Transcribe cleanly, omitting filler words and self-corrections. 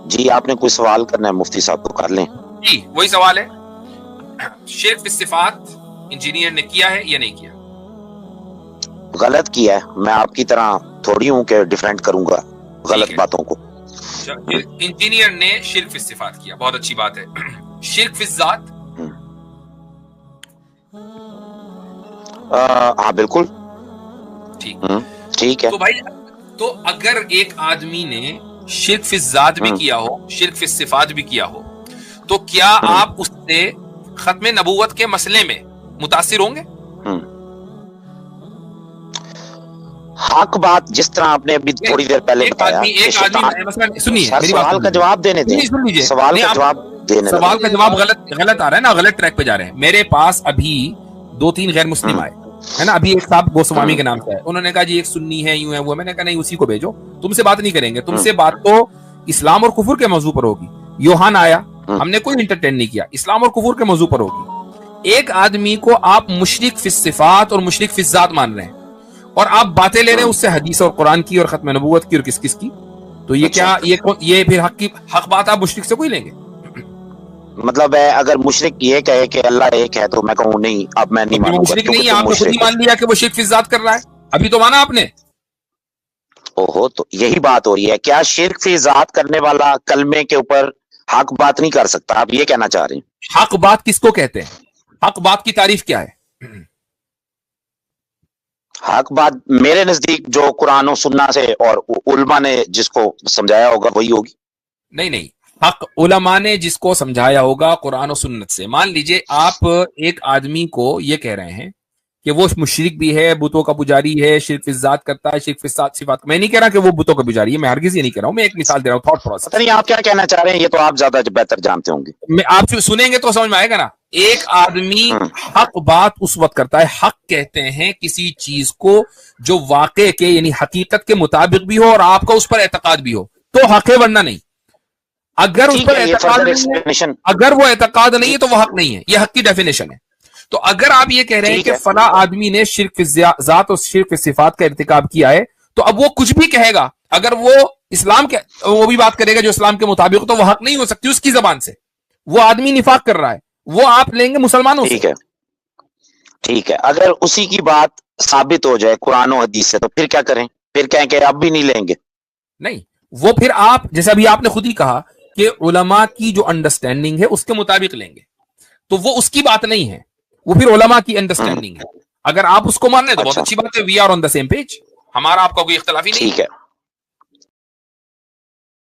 جی آپ نے کوئی سوال کرنا ہے مفتی صاحب تو کر لیں. جی وہی سوال ہے، شرک فی الصفات انجینئر نے کیا ہے یا نہیں کیا؟ غلط کیا ہے. میں آپ کی طرح تھوڑی ہوں کہ ڈیفینڈ کروں گا غلط باتوں کو. انجینئر نے شرک فی الصفات کیا، بہت اچھی بات ہے. شرک فی الذات؟ ہاں بالکل ٹھیک ہے. تو بھائی تو اگر ایک آدمی نے شرک فی الذات بھی کیا ہو، شرک فی الصفات بھی کیا ہو، تو کیا آپ اس سے ختم نبوت کے مسئلے میں متاثر ہوں گے؟ حق بات جس طرح آپ نے ابھی تھوڑی دیر پہلے بتایا. ایک آدمی سنیے میری بات، سوال کا جواب دینے دیں. سوال کا جواب دینے دیں. سوال کا جواب غلط آ رہا ہے نا، غلط ٹریک پہ جا رہے ہیں. میرے پاس ابھی 2-3 غیر مسلم آئے ہے نا. ابھی ایک صاحب گوسوامی کے نام سے ہے، انہوں نے کہا جی ایک سنی ہے، یوں ہے وہ. میں نے کہا نہیں اسی کو بھیجو، تم سے بات نہیں کریں گے. تم سے بات تو اسلام اور کفر کے موضوع پر ہوگی. یوحان آیا، ہم نے کوئی انٹرٹین نہیں کیا، اسلام اور کفر کے موضوع پر ہوگی. ایک آدمی کو آپ مشرک فی الصفات اور مشرک فی الذات مان رہے ہیں، اور آپ باتیں لے رہے ہیں اس سے حدیث اور قرآن کی اور ختم نبوت کی اور کس کی. تو یہ کیا یہ پھر حق بات آپ مشرک سے کوئی لیں گے؟ مطلب ہے اگر مشرک یہ کہے کہ اللہ ایک ہے تو میں کہوں نہیں اب میں نہیں مانوں گا. مشرک نہیں، آپ نے خود ہی مان لیا کہ وہ شرک فی الذات کر رہا ہے. ابھی تو مانا آپ نے. اوہو تو یہی بات ہو رہی ہے. کیا شرک فی ذات کرنے والا کلمے کے اوپر حق بات نہیں کر سکتا؟ آپ یہ کہنا چاہ رہے ہیں؟ حق بات کس کو کہتے ہیں؟ حق بات کی تعریف کیا ہے؟ حق بات میرے نزدیک جو قرآن و سننا سے اور علماء نے جس کو سمجھایا ہوگا وہی ہوگی. نہیں، حق علماء نے جس کو سمجھایا ہوگا قرآن و سنت سے. مان لیجئے آپ ایک آدمی کو یہ کہہ رہے ہیں کہ وہ مشرک بھی ہے، بتوں کا پجاری ہے، شرک فی الذات کرتا ہے، شرک فی الصفات. میں نہیں کہہ رہا کہ وہ بتوں کا پجاری ہے، میں ہرگز یہ نہیں کہہ رہا ہوں. میں ایک مثال دے رہا ہوں، تھاٹ پروسیس. پتہ نہیں آپ کیا کہنا چاہ رہے ہیں، یہ تو آپ زیادہ بہتر جانتے ہوں گے. میں آپ سنیں گے تو سمجھ میں آئے گا نا. ایک آدمی حق بات اس وقت کرتا ہے، حق کہتے ہیں کسی چیز کو جو واقع کے یعنی حقیقت کے مطابق بھی ہو اور آپ کا اس پر اعتقاد بھی ہو تو حق ہے، ورنہ نہیں. اگر اس پر اعتقاد نہیں ہے، اگر وہ اعتقاد نہیں ہے تو وہ حق نہیں ہے. یہ حق کی ڈیفینیشن ہے. تو اگر آپ یہ کہہ رہے ہیں کہ فلاں آدمی نے شرک فی ذات اور شرک فی صفات کا ارتکاب کیا ہے، تو اب وہ کچھ بھی کہے گا، اگر وہ اسلام کے وہ بھی بات کرے گا جو اسلام کے مطابق، تو وہ حق نہیں ہو سکتی اس کی زبان سے. وہ آدمی نفاق کر رہا ہے، وہ آپ لیں گے مسلمانوں سے. ٹھیک ہے. اگر اسی کی بات ثابت ہو جائے قرآن و حدیث سے تو پھر کیا کریں؟ پھر کہیں کہ اب بھی نہیں لیں گے. نہیں، وہ پھر آپ جیسے ابھی آپ نے خود ہی کہا کہ علماء کی جو انڈرسٹینڈنگ ہے اس کے مطابق لیں گے، تو وہ اس کی بات نہیں ہے، وہ پھر علماء کی انڈرسٹینڈنگ ہے. اگر آپ اس کو مان رہے تو بہت اچھی بات ہے. We are on the same page, ہمارا آپ کا کوئی اختلافی نہیں. ٹھیک ہے.